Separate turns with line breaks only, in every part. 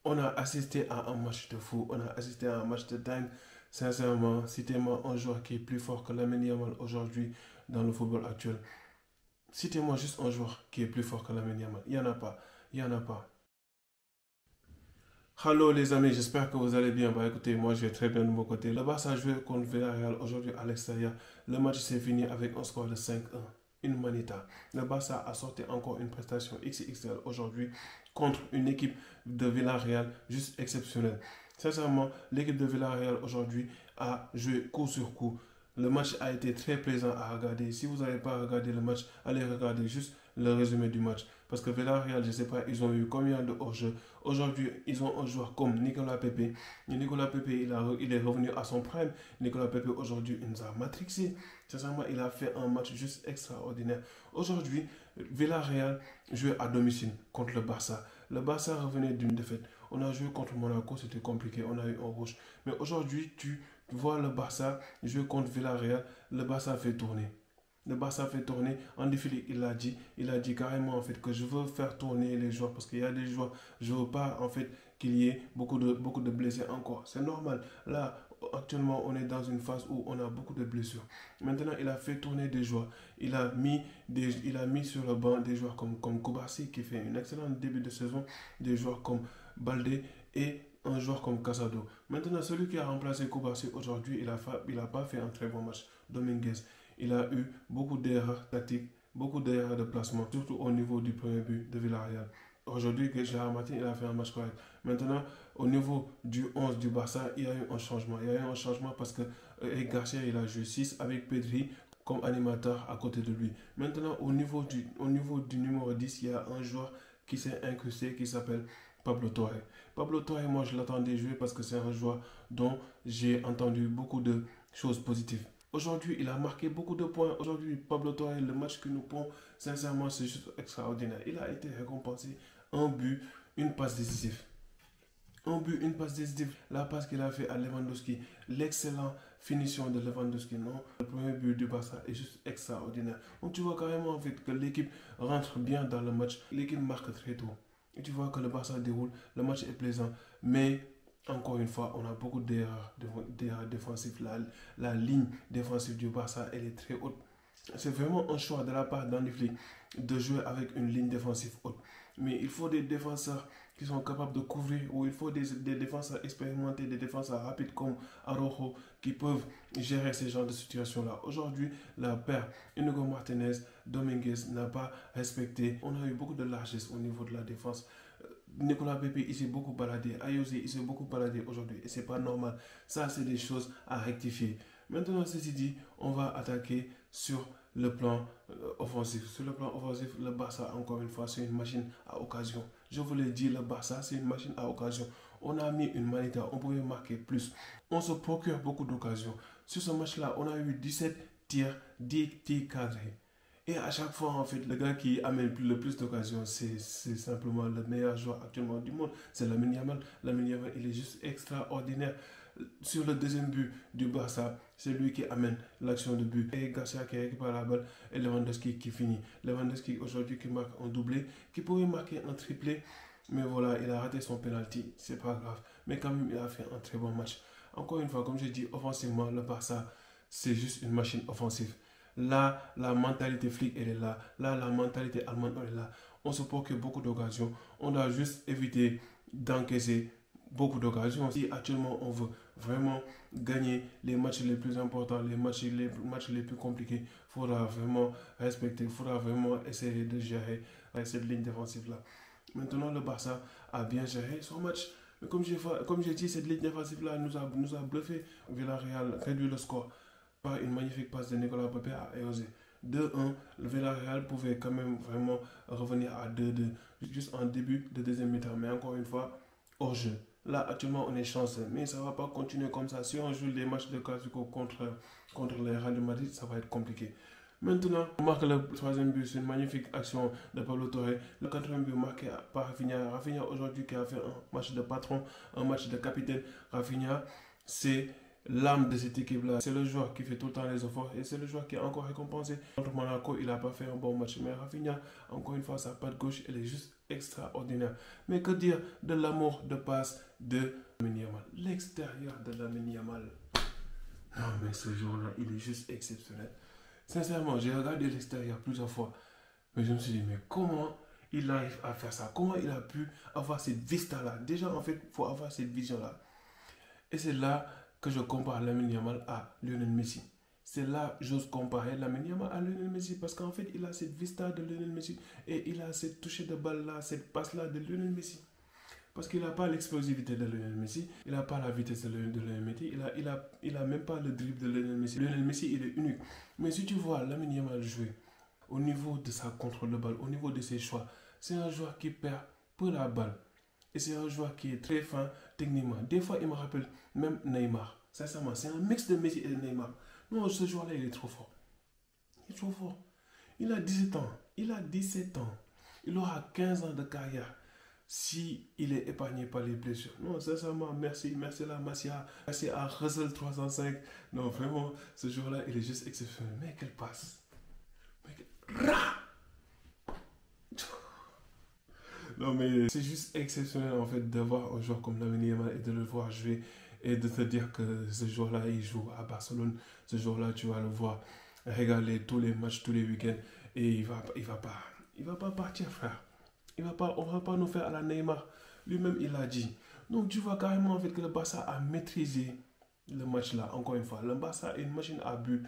On a assisté à un match de fou, on a assisté à un match de dingue. Sincèrement, citez-moi un joueur qui est plus fort que Lamine Yamal aujourd'hui dans le football actuel. Citez-moi juste un joueur qui est plus fort que Lamine Yamal. Il n'y en a pas. Il n'y en a pas. Hello les amis, j'espère que vous allez bien. Bah écoutez, moi je vais très bien de mon côté. Le Barça a joué contre Villarreal aujourd'hui à l'extérieur. Le match s'est fini avec un score de 5-1. Une manita. Le Barça a sorti encore une prestation XXL aujourd'hui contre une équipe de Villarreal juste exceptionnelle. Sincèrement, l'équipe de Villarreal aujourd'hui a joué coup sur coup. Le match a été très plaisant à regarder. Si vous n'avez pas regardé le match, allez regarder juste le résumé du match. Parce que Villarreal, je ne sais pas, ils ont eu combien de hors-jeu. Aujourd'hui, ils ont un joueur comme Nicolas Pepe. Nicolas Pepe, il est revenu à son prime. Nicolas Pepe, aujourd'hui, il nous a matrixé. Sincèrement, il a fait un match juste extraordinaire. Aujourd'hui, Villarreal jouait à domicile contre le Barça. Le Barça revenait d'une défaite. On a joué contre Monaco, c'était compliqué. On a eu un rouge. Mais aujourd'hui, tu vois le Barça jouer contre Villarreal. Le Barça fait tourner. Le Barça fait tourner. En défilé, il a dit carrément en fait que je veux faire tourner les joueurs parce qu'il y a des joueurs, je veux pas en fait qu'il y ait beaucoup de blessés encore. C'est normal. Là, actuellement, on est dans une phase où on a beaucoup de blessures. Maintenant, il a fait tourner des joueurs. Il a mis sur le banc des joueurs comme Koubassi qui fait un excellent début de saison, des joueurs comme Baldé et un joueur comme Casado. Maintenant, celui qui a remplacé Koubassi aujourd'hui, il a pas fait un très bon match. Dominguez. Il a eu beaucoup d'erreurs tactiques, beaucoup d'erreurs de placement, surtout au niveau du premier but de Villarreal. Aujourd'hui, Gérard Martin, il a fait un match correct. Maintenant, au niveau du 11 du Barça, il y a eu un changement. Il y a eu un changement parce que Eric Garcia, il a joué 6 avec Pedri comme animateur à côté de lui. Maintenant, au niveau du numéro 10, il y a un joueur qui s'est incrusté qui s'appelle Pablo Torre. Pablo Torre, moi, je l'attendais jouer parce que c'est un joueur dont j'ai entendu beaucoup de choses positives. Aujourd'hui, il a marqué beaucoup de points. Aujourd'hui, Pablo Torre, le match que nous pond, sincèrement, c'est juste extraordinaire. Il a été récompensé un but, une passe décisive. Un but, une passe décisive. La passe qu'il a fait à Lewandowski, l'excellente finition de Lewandowski, non? Le premier but du Barça est juste extraordinaire. Donc tu vois carrément en fait que l'équipe rentre bien dans le match. L'équipe marque très tôt. Et tu vois que le Barça déroule, le match est plaisant. Mais encore une fois, on a beaucoup d'erreurs défensives. La ligne défensive du Barça, elle est très haute. C'est vraiment un choix de la part d'Hansi Flick de jouer avec une ligne défensive haute. Mais il faut des défenseurs qui sont capables de couvrir, ou il faut des défenseurs expérimentés, des défenseurs rapides comme Araujo qui peuvent gérer ce genre de situation-là. Aujourd'hui, la paire Inigo Martinez, Dominguez n'a pas respecté. On a eu beaucoup de largesse au niveau de la défense. Nicolas Pepe, il s'est beaucoup baladé. Ayoze, il s'est beaucoup baladé aujourd'hui. Et c'est pas normal. Ça, c'est des choses à rectifier. Maintenant, ceci dit, on va attaquer sur le plan offensif. Sur le plan offensif, le Barça, encore une fois, c'est une machine à occasion. Je vous l'ai dit, le Barça, c'est une machine à occasion. On a mis une manita, on pouvait marquer plus. On se procure beaucoup d'occasions. Sur ce match-là, on a eu 17 tirs, 10 tirs cadrés. Et à chaque fois, en fait, le gars qui amène le plus d'occasions, c'est simplement le meilleur joueur actuellement du monde. C'est Lamine Yamal. Lamine Yamal, il est juste extraordinaire. Sur le deuxième but du Barça, c'est lui qui amène l'action de but. Et Garcia qui récupère la balle et Lewandowski qui finit. Lewandowski aujourd'hui qui marque un doublé, qui pouvait marquer un triplé. Mais voilà, il a raté son penalty. C'est pas grave. Mais quand même, il a fait un très bon match. Encore une fois, comme je dis, offensivement, le Barça, c'est juste une machine offensive. Là, la mentalité flic, elle est là. Là, la mentalité allemande, elle est là. On se procure beaucoup d'occasions. On doit juste éviter d'encaisser beaucoup d'occasions. Si actuellement, on veut vraiment gagner les matchs les plus importants, les matchs les plus compliqués, il faudra vraiment respecter, il faudra vraiment essayer de gérer cette ligne défensive-là. Maintenant, le Barça a bien géré son match. Mais comme j'ai dit, cette ligne défensive-là nous a bluffé. Villarreal réduit le score par une magnifique passe de Nicolas Pepe à Ayoze. 2-1, le Villarreal pouvait quand même vraiment revenir à 2-2 juste en début de deuxième mi-temps. Mais encore une fois, hors jeu. Là, actuellement, on est chanceux, mais ça ne va pas continuer comme ça. Si on joue des matchs de classico contre les Real de Madrid, ça va être compliqué. Maintenant, on marque le troisième but, c'est une magnifique action de Pablo Torre. Le quatrième but marqué par Rafinha. Rafinha aujourd'hui qui a fait un match de patron, un match de capitaine. Rafinha, c'est l'âme de cette équipe-là. C'est le joueur qui fait tout le temps les efforts et c'est le joueur qui est encore récompensé. Contre Monaco, il n'a pas fait un bon match. Mais Rafinha, encore une fois, sa patte gauche, elle est juste extraordinaire. Mais que dire de l'amour de passe de Lamine Yamal? L'extérieur de Lamine Yamal. Non, mais ce jour-là, il est juste exceptionnel. Sincèrement, j'ai regardé l'extérieur plusieurs fois. Mais je me suis dit, mais comment il arrive à faire ça? Comment il a pu avoir cette vista-là? Déjà, en fait, il faut avoir cette vision-là. Et c'est là que je compare Lamine Yamal à Lionel Messi. C'est là que j'ose comparer Lamine Yamal à Lionel Messi parce qu'en fait, il a cette vista de Lionel Messi et il a cette touche de balle-là, cette passe-là de Lionel Messi. Parce qu'il n'a pas l'explosivité de Lionel Messi, il n'a pas la vitesse de Lionel Messi, il n'a même pas le dribble de Lionel Messi. Lionel Messi, il est unique. Mais si tu vois Lamine Yamal jouer, au niveau de sa contrôle de balle, au niveau de ses choix, c'est un joueur qui perd peu la balle. Et c'est un joueur qui est très fin techniquement. Des fois, il me rappelle même Neymar. Sincèrement, c'est un mix de Messi et de Neymar. Non, ce joueur-là, il est trop fort. Il est trop fort. Il a 17 ans. Il a 17 ans. Il aura 15 ans de carrière si il est épargné par les blessures. Non, sincèrement, merci la Masia. Merci à Russell 305. Non, vraiment, ce joueur-là, il est juste exceptionnel. Mais quelle passe. Non, mais c'est juste exceptionnel en fait de voir un joueur comme Lamine Yamal et de le voir jouer et de te dire que ce joueur-là il joue à Barcelone. Ce joueur-là, tu vas le voir régaler tous les matchs, tous les week-ends et il va pas partir, frère. On va pas nous faire à la Neymar. Lui-même, il a dit. Donc, tu vois carrément en fait que le Barça a maîtrisé le match là. Encore une fois, le Barça est une machine à but.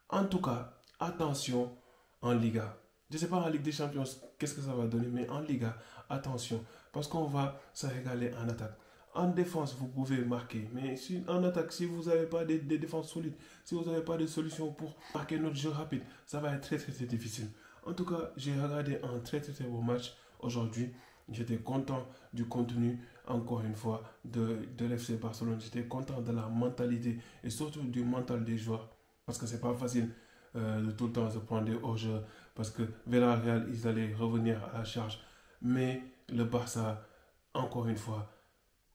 En tout cas, attention en Liga. Je ne sais pas en Ligue des Champions qu'est-ce que ça va donner, mais en Liga, attention, parce qu'on va se régaler en attaque. En défense, vous pouvez marquer, mais en attaque, si vous n'avez pas des défenses solides, si vous n'avez pas de solution pour marquer notre jeu rapide, ça va être très très très difficile. En tout cas, j'ai regardé un très très très beau match aujourd'hui. J'étais content du contenu, encore une fois, de l'FC Barcelone. J'étais content de la mentalité et surtout du mental des joueurs, parce que c'est pas facile de tout le temps se prendre des hors-jeux parce que Villarreal, ils allaient revenir à la charge. Mais le Barça, encore une fois,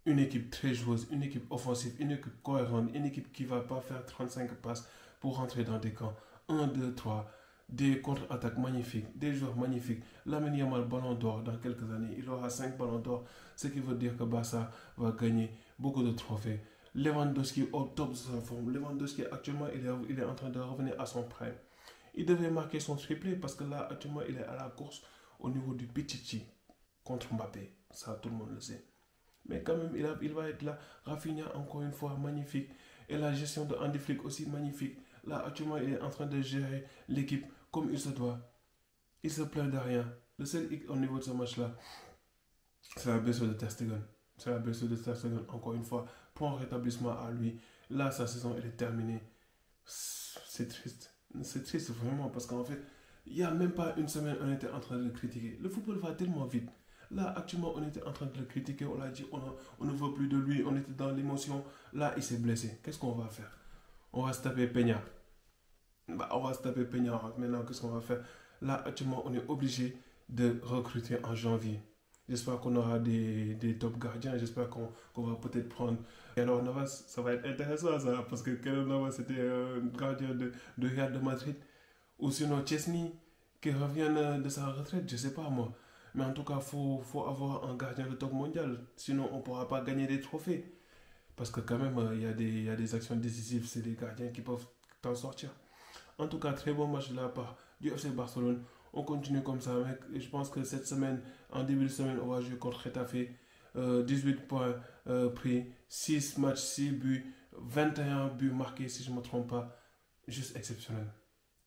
une équipe très joueuse, une équipe offensive, une équipe cohérente, une équipe qui ne va pas faire 35 passes pour rentrer dans des camps. 1, 2, 3, des contre-attaques magnifiques, des joueurs magnifiques. Lamine Yamal, ballon d'or dans quelques années, il aura 5 ballons d'or, ce qui veut dire que Barça va gagner beaucoup de trophées. Lewandowski au top de sa forme. Lewandowski actuellement il est en train de revenir à son prime. Il devait marquer son triplé parce que là actuellement il est à la course au niveau du Pichichi contre Mbappé. Ça tout le monde le sait. Mais quand même il va être là. Rafinha encore une fois magnifique. Et la gestion de Hansi Flick aussi magnifique. Là actuellement il est en train de gérer l'équipe comme il se doit. Il se plaint de rien. Le seul hic au niveau de ce match là, c'est la blessure de Ter Stegen. C'est la blessure de Ter Stegen encore une fois. Prends rétablissement à lui. Là, sa saison, elle est terminée. C'est triste. C'est triste vraiment parce qu'en fait, il n'y a même pas une semaine, on était en train de le critiquer. Le football va tellement vite. Là, actuellement, on était en train de le critiquer. On l'a dit, on ne veut plus de lui. On était dans l'émotion. Là, il s'est blessé. Qu'est-ce qu'on va faire? On va se taper Peña. On va se taper Peña. Maintenant, qu'est-ce qu'on va faire? Là, actuellement, on est obligé de recruter en janvier. J'espère qu'on aura des top gardiens. J'espère qu'on va peut-être prendre. Et alors, Navas, ça va être intéressant ça. Parce que Keylor Navas, c'était un gardien de Real de Madrid. Ou sinon Chesney, qui revient de sa retraite. Je ne sais pas moi. Mais en tout cas, il faut avoir un gardien de top mondial. Sinon, on ne pourra pas gagner des trophées. Parce que quand même, il y a des actions décisives. C'est des gardiens qui peuvent t'en sortir. En tout cas, très bon match de la part du FC Barcelone. On continue comme ça, mec. Et je pense que cette semaine, en début de semaine, on va jouer contre Getafe. 18 points pris, 6 matchs, 6 buts, 21 buts marqués, si je ne me trompe pas. Juste exceptionnel.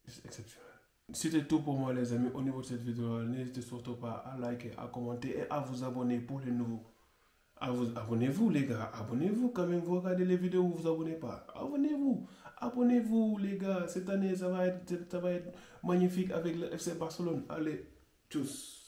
Juste exceptionnel. C'était tout pour moi, les amis, au niveau de cette vidéo. N'hésitez surtout pas à liker, à commenter et à vous abonner pour les nouveaux. Abonnez-vous, les gars. Abonnez-vous quand même. Vous regardez les vidéos, vous vous abonnez pas. Abonnez-vous. Abonnez-vous, les gars. Cette année, ça va être magnifique avec le FC Barcelone. Allez, tchuss.